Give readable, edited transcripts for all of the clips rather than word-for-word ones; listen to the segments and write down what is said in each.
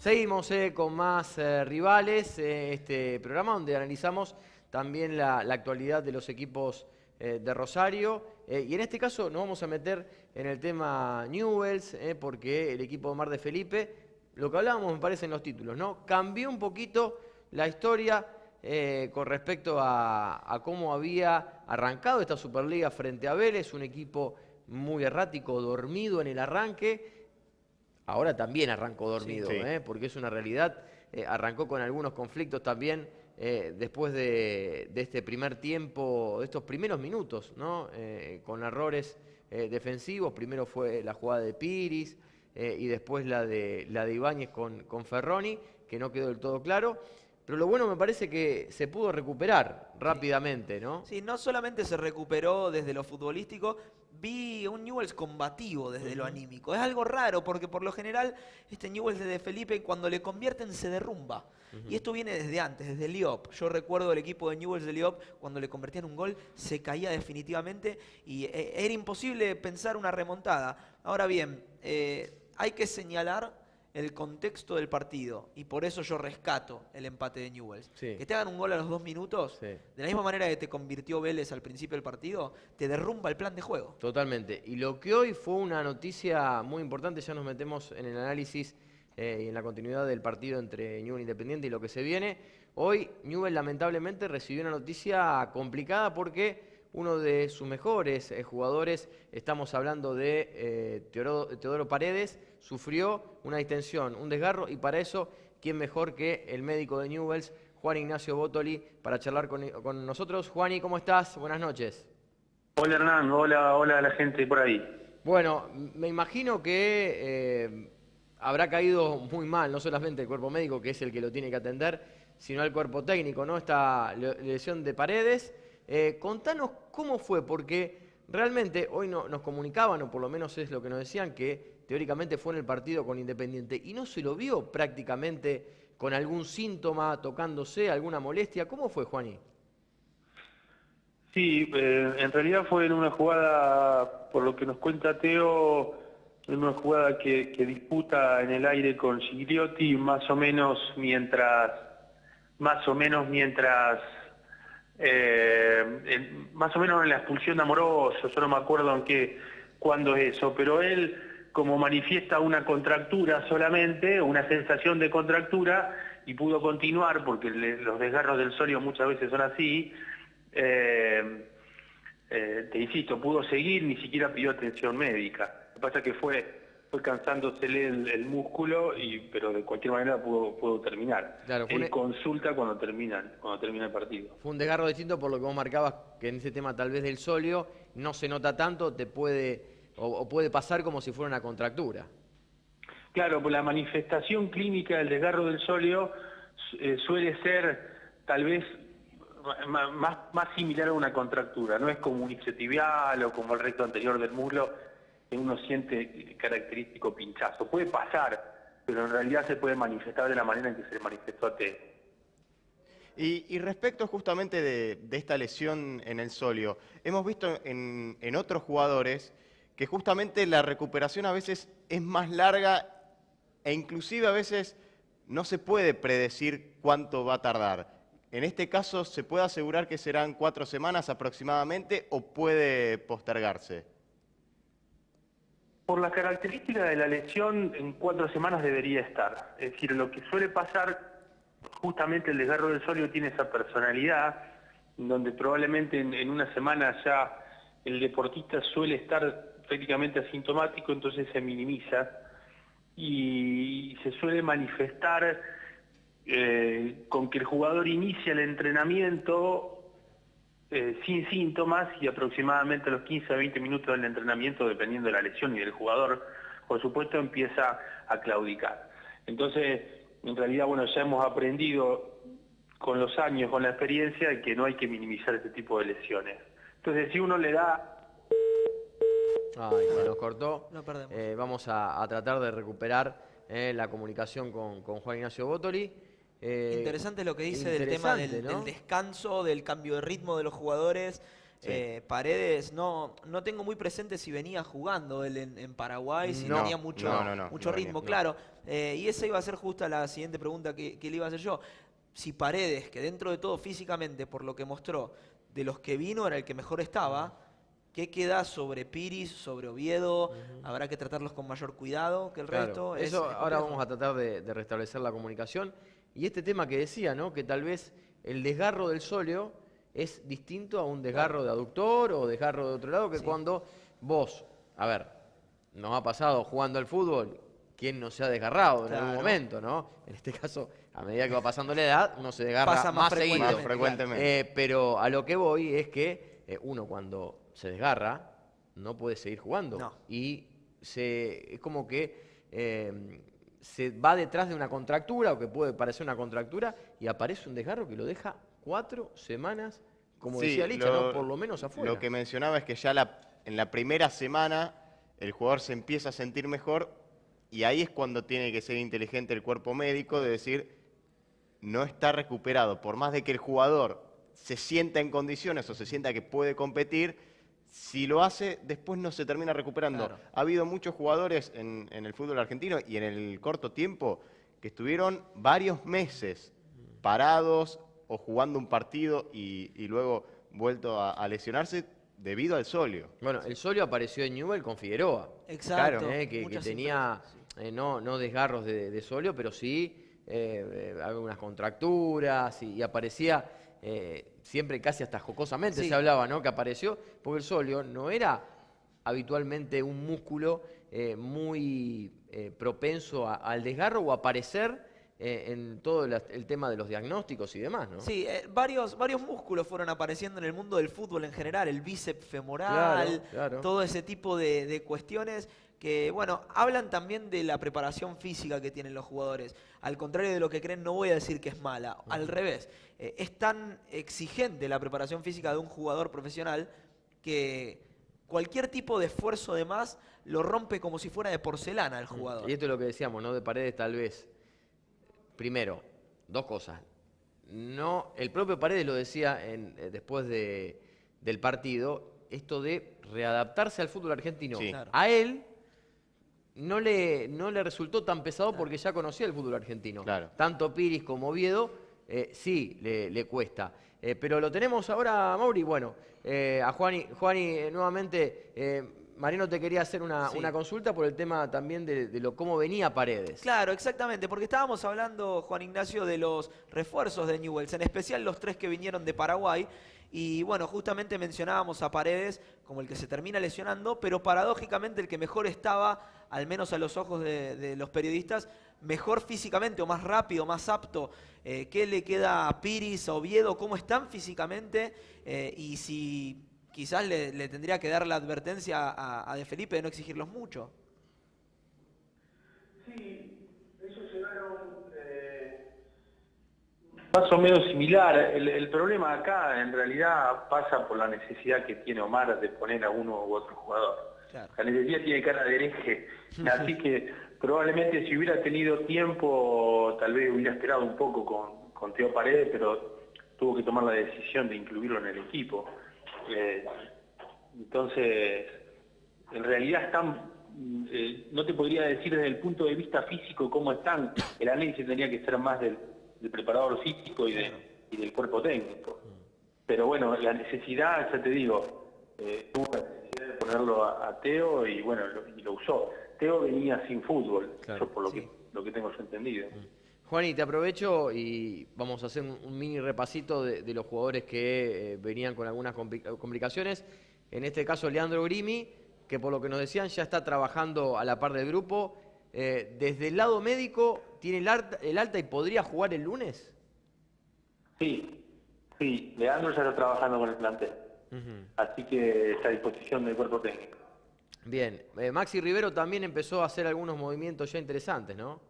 Seguimos con más rivales, este programa donde analizamos también la actualidad de los equipos de Rosario. Y en este caso nos vamos a meter en el tema Newell's, porque el equipo de Mar de Felipe, lo que hablábamos me parece en los títulos, ¿no? Cambió un poquito la historia con respecto a cómo había arrancado esta Superliga frente a Vélez, un equipo muy errático, dormido en el arranque. Ahora también arrancó dormido, Sí. porque es una realidad. Arrancó con algunos conflictos también después de este primer tiempo, de estos primeros minutos, ¿no? Con errores defensivos. Primero fue la jugada de Piris y después la de Ibáñez con Ferroni, que no quedó del todo claro. Pero lo bueno me parece que se pudo recuperar Sí. rápidamente, ¿no? Sí, no solamente se recuperó desde lo futbolístico, vi un Newell's combativo desde lo anímico. Es algo raro porque por lo general este Newell's de Felipe cuando le convierten se derrumba. Y esto viene desde antes, desde Liop. Yo recuerdo el equipo de Newell's de Liop cuando le convertían un gol se caía definitivamente y era imposible pensar una remontada. Ahora bien, hay que señalar el contexto del partido y por eso yo rescato el empate de Newell's. Sí, Que te hagan un gol a los 2 minutos, sí. de la misma manera que te convirtió Vélez al principio del partido, te derrumba el plan de juego. Totalmente. Y lo que hoy fue una noticia muy importante, ya nos metemos en el análisis y en la continuidad del partido entre Newell's Independiente y lo que se viene. Hoy Newell's lamentablemente recibió una noticia complicada porque uno de sus mejores jugadores, estamos hablando de Teodoro Paredes, sufrió una distensión, un desgarro, y para eso, ¿quién mejor que el médico de Newell's, Juan Ignacio Botoli, para charlar con nosotros? Juani, ¿cómo estás? Buenas noches. Hola Hernán, hola a la gente por ahí. Bueno, me imagino que habrá caído muy mal, no solamente el cuerpo médico, que es el que lo tiene que atender, sino el cuerpo técnico, ¿no? Esta lesión de Paredes. Contanos cómo fue, porque realmente hoy nos comunicaban, o por lo menos es lo que nos decían, que teóricamente fue en el partido con Independiente, y no se lo vio prácticamente con algún síntoma, tocándose, alguna molestia. ¿Cómo fue, Juani? Sí, en realidad fue en una jugada, por lo que nos cuenta Teo, en una jugada que disputa en el aire con Gigliotti, más o menos mientras, más o menos en la expulsión de Amoroso. Yo no me acuerdo cuándo es eso, pero él, como manifiesta una contractura solamente, una sensación de contractura, y pudo continuar, porque los desgarros del sóleo muchas veces son así. Te insisto, pudo seguir, ni siquiera pidió atención médica. Lo que pasa es que fue cansándosele el músculo, pero de cualquier manera pudo terminar. Claro, Él consulta cuando termina el partido. fue un desgarro distinto por lo que vos marcabas, que en ese tema tal vez del sóleo no se nota tanto, te puede o puede pasar como si fuera una contractura. Claro, pues la manifestación clínica del desgarro del sóleo suele ser tal vez más similar a una contractura. No es como un isquiotibial o como el recto anterior del muslo, que uno siente característico pinchazo. Puede pasar, pero en realidad se puede manifestar de la manera en que se manifestó a T. Y respecto justamente de esta lesión en el sóleo, hemos visto en otros jugadores que justamente la recuperación a veces es más larga e inclusive a veces no se puede predecir cuánto va a tardar. En este caso, ¿se puede asegurar que serán 4 semanas aproximadamente o puede postergarse? Por la característica de la lesión, en 4 semanas debería estar. Es decir, lo que suele pasar, justamente el desgarro del sóleo tiene esa personalidad, donde probablemente en una semana ya el deportista suele estar prácticamente asintomático, entonces se minimiza y se suele manifestar con que el jugador inicia el entrenamiento sin síntomas, y aproximadamente a los 15 a 20 minutos del entrenamiento, dependiendo de la lesión y del jugador, por supuesto, empieza a claudicar. Entonces, en realidad, bueno, ya hemos aprendido con los años, con la experiencia, que no hay que minimizar este tipo de lesiones. Entonces, si uno le da... Ay, se nos cortó. No perdemos. Vamos a tratar de recuperar la comunicación con Juan Ignacio Botoli. Interesante lo que dice del tema Interesante, ¿no? del descanso, del cambio de ritmo de los jugadores. Sí. Paredes, no tengo muy presente si venía jugando él en Paraguay, si No, tenía mucho no ritmo, venía. claro. Y esa iba a ser justa la siguiente pregunta que le iba a hacer yo. Si Paredes, que dentro de todo físicamente, por lo que mostró, de los que vino era el que mejor estaba, ¿qué queda sobre Piris, sobre Oviedo? ¿Habrá que tratarlos con mayor cuidado que el Claro, resto? eso Es ahora complejo. vamos a tratar de restablecer la comunicación. Y este tema que decía, ¿no? Que tal vez el desgarro del sóleo es distinto a un desgarro de aductor o desgarro de otro lado, que Sí. cuando vos, a ver, nos ha pasado jugando al fútbol, ¿quién no se ha desgarrado en algún Claro. momento, ¿no? En este caso, a medida que va pasando la edad, uno se desgarra Pasa más más seguido. Más frecuentemente. Pero a lo que voy es que uno cuando se desgarra no puede seguir jugando. No. Y es como que se va detrás de una contractura, o que puede parecer una contractura, y aparece un desgarro que lo deja 4 semanas, como Sí, decía Licha, ¿no? Por lo menos afuera. Lo que mencionaba es que ya en la primera semana el jugador se empieza a sentir mejor y ahí es cuando tiene que ser inteligente el cuerpo médico de decir, no está recuperado. Por más de que el jugador se sienta en condiciones o se sienta que puede competir, si lo hace, después no se termina recuperando. Claro. Ha habido muchos jugadores en el fútbol argentino y en el corto tiempo que estuvieron varios meses parados o jugando un partido y luego vuelto a lesionarse debido al sóleo. Bueno, el Solio apareció en Newell con Figueroa. Exacto. Que Muchas tenía situaciones, no desgarros de Solio, pero sí algunas contracturas y aparecía siempre casi hasta jocosamente Sí. se hablaba, ¿no? Que apareció, porque el Solio no era habitualmente un músculo muy propenso al desgarro o a aparecer en todo el tema de los diagnósticos y demás, ¿no? Sí, varios músculos fueron apareciendo en el mundo del fútbol en general, el bíceps femoral, Claro. todo ese tipo de cuestiones que, bueno, hablan también de la preparación física que tienen los jugadores. Al contrario de lo que creen, no voy a decir que es mala, al revés. Es tan exigente la preparación física de un jugador profesional que cualquier tipo de esfuerzo de más lo rompe como si fuera de porcelana al jugador. Y esto es lo que decíamos, ¿no? De Paredes tal vez. Primero, 2 cosas. No, el propio Paredes lo decía después del partido, esto de readaptarse al fútbol argentino. Sí. Claro. A él no le resultó tan pesado porque ya conocía el fútbol argentino. Claro. Tanto Piris como Oviedo sí le cuesta. Pero lo tenemos ahora, Mauri. Bueno, a Juani nuevamente, Mariano te quería hacer Sí. una consulta por el tema también de cómo venía Paredes. Claro, exactamente, porque estábamos hablando, Juan Ignacio, de los refuerzos de Newell's, en especial los 3 que vinieron de Paraguay. Y bueno, justamente mencionábamos a Paredes como el que se termina lesionando, pero paradójicamente el que mejor estaba, al menos a los ojos de los periodistas, mejor físicamente o más rápido, más apto. ¿Qué le queda a Piris, a Oviedo? ¿Cómo están físicamente? Y si quizás le tendría que dar la advertencia a De Felipe de no exigirlos mucho. Sí, ellos llegaron más o menos similar. El problema acá en realidad pasa por la necesidad que tiene Omar de poner a uno u otro jugador. Claro. La necesidad tiene cara de hereje, así que probablemente si hubiera tenido tiempo tal vez hubiera esperado un poco con Teo Paredes, pero tuvo que tomar la decisión de incluirlo en el equipo. Entonces, en realidad están, no te podría decir desde el punto de vista físico cómo están. El análisis tendría que ser más del preparador físico y del cuerpo técnico. Pero bueno, la necesidad, ya te digo, tuvo la necesidad de ponerlo a Teo y bueno, lo usó. Teo venía sin fútbol, Claro. eso por lo Sí. lo que tengo yo entendido. Juani, te aprovecho y vamos a hacer un mini repasito de los jugadores que venían con algunas complicaciones. En este caso, Leandro Grimi, que por lo que nos decían ya está trabajando a la par del grupo. Desde el lado médico, ¿tiene el alta y podría jugar el lunes? Sí, Leandro ya está trabajando con el plantel, así que está a disposición del cuerpo técnico. Bien, Maxi Rivero también empezó a hacer algunos movimientos ya interesantes, ¿no?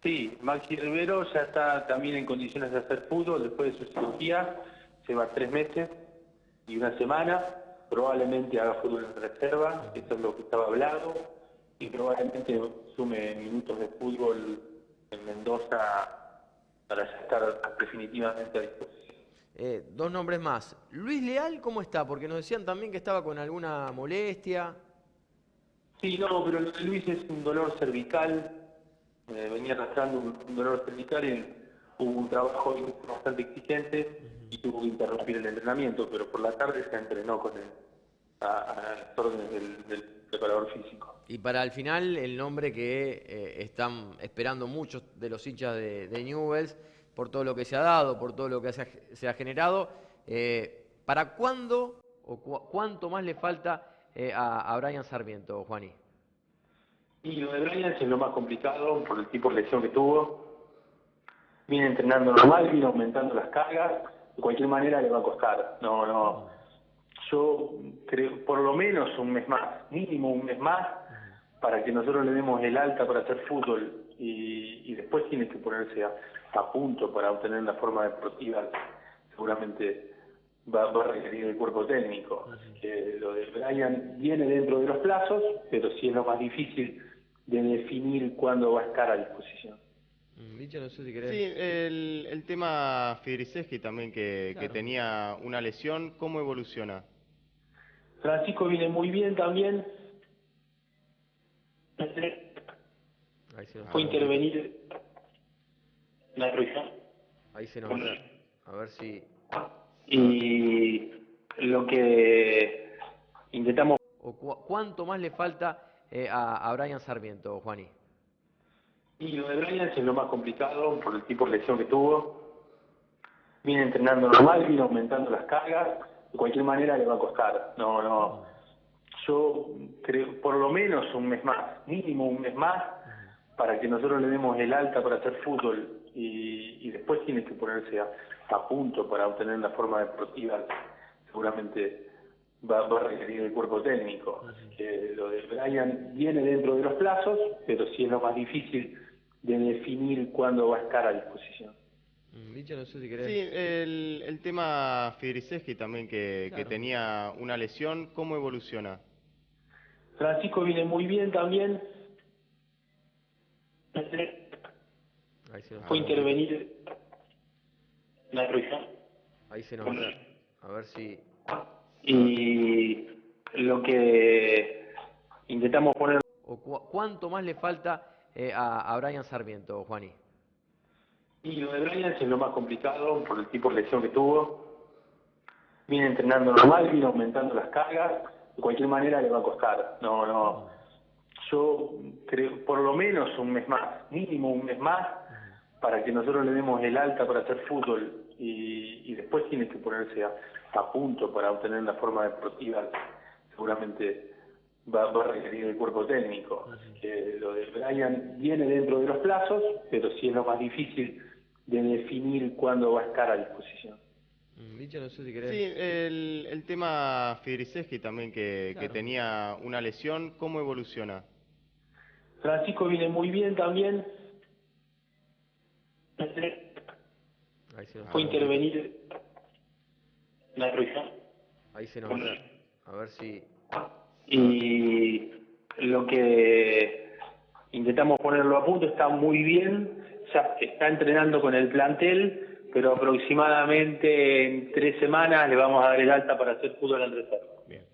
Sí, Maxi Rivero ya está también en condiciones de hacer fútbol después de su cirugía, lleva 3 meses y 1 semana, probablemente haga fútbol en reserva, eso es lo que estaba hablado, y probablemente sume minutos de fútbol en Mendoza para ya estar definitivamente a disposición. dos nombres más. Luis Leal, ¿cómo está? Porque nos decían también que estaba con alguna molestia. Sí, no, pero lo de Luis es un dolor cervical, venía arrastrando un dolor cervical y hubo un trabajo bastante exigente y tuvo que interrumpir el entrenamiento, pero por la tarde se entrenó con él a las órdenes del preparador físico. Y para al final, el nombre que están esperando muchos de los hinchas de Newell's, por todo lo que se ha dado, por todo lo que se ha generado, ¿para cuándo o cuánto más le falta a Brian Sarmiento, Juani? Y lo de Brian es lo más complicado por el tipo de lesión que tuvo. Viene entrenando normal, viene aumentando las cargas, de cualquier manera le va a costar. Yo creo por lo menos un mes más, mínimo un mes más, para que nosotros le demos el alta para hacer fútbol y después tiene que ponerse a punto para obtener la forma deportiva. Seguramente va a requerir el cuerpo técnico. Así que lo de Brian viene dentro de los plazos, pero sí es lo más difícil de definir cuándo va a estar a disposición. Licha, no sé si querés. Sí, el tema Fidriceski también que tenía una lesión, ¿cómo evoluciona? Francisco viene muy bien también. Ahí se nos Fue intervenir la revisión. Ahí se nos ve. A ver si. Y lo que intentamos... O ¿Cuánto más le falta a Brian Sarmiento, Juani? Y lo de Brian es lo más complicado por el tipo de lesión que tuvo. Viene entrenando normal, viene aumentando las cargas, de cualquier manera le va a costar. Yo creo por lo menos un mes más, mínimo un mes más, para que nosotros le demos el alta para hacer fútbol y después tiene que ponerse a punto para obtener la forma deportiva. Seguramente va a requerir el cuerpo técnico. Así que lo de Brian viene dentro de los plazos, pero sí es lo más difícil de definir cuándo va a estar a disposición. Licha, no sé si querés. Sí, el tema Fidriceski también que tenía una lesión, ¿cómo evoluciona? Francisco viene muy bien también. Ahí se nos Fue intervenir la revisión. Ahí se nos ve. A ver si. Y lo que intentamos poner... O ¿Cuánto más le falta a Brian Sarmiento, Juani? Y lo de Brian es lo más complicado por el tipo de lesión que tuvo. Viene entrenando normal, viene aumentando las cargas, de cualquier manera le va a costar. Yo creo por lo menos un mes más, mínimo un mes más, para que nosotros le demos el alta para hacer fútbol y después tiene que ponerse a punto para obtener la forma deportiva. Seguramente va a requerir el cuerpo técnico. Así que lo de Brian viene dentro de los plazos, pero sí es lo más difícil de definir cuándo va a estar a disposición. Licha, no sé si querés. Sí, el tema Fidriceski también que tenía una lesión, ¿cómo evoluciona? Francisco viene muy bien también. Ahí se nos Fue intervenir la revisión. Ahí se nos ve. A ver si. Y lo que intentamos ponerlo a punto, está muy bien, ya está entrenando con el plantel, pero aproximadamente en 3 semanas le vamos a dar el alta para hacer fútbol en reserva. Bien.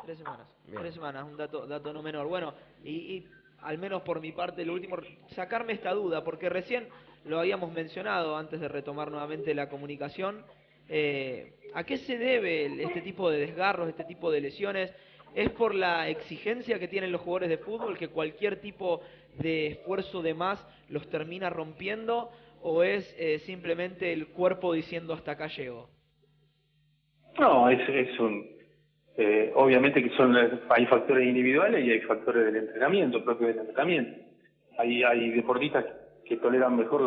3 semanas. Bien. 3 semanas, un dato no menor. Bueno, y al menos por mi parte, lo último, sacarme esta duda, porque recién lo habíamos mencionado antes de retomar nuevamente la comunicación. ¿A qué se debe este tipo de desgarros, este tipo de lesiones? ¿Es por la exigencia que tienen los jugadores de fútbol, que cualquier tipo de esfuerzo de más los termina rompiendo? ¿O es simplemente el cuerpo diciendo hasta acá llego? No, obviamente que hay factores individuales y hay factores del entrenamiento, propio del entrenamiento. Hay deportistas que toleran mejor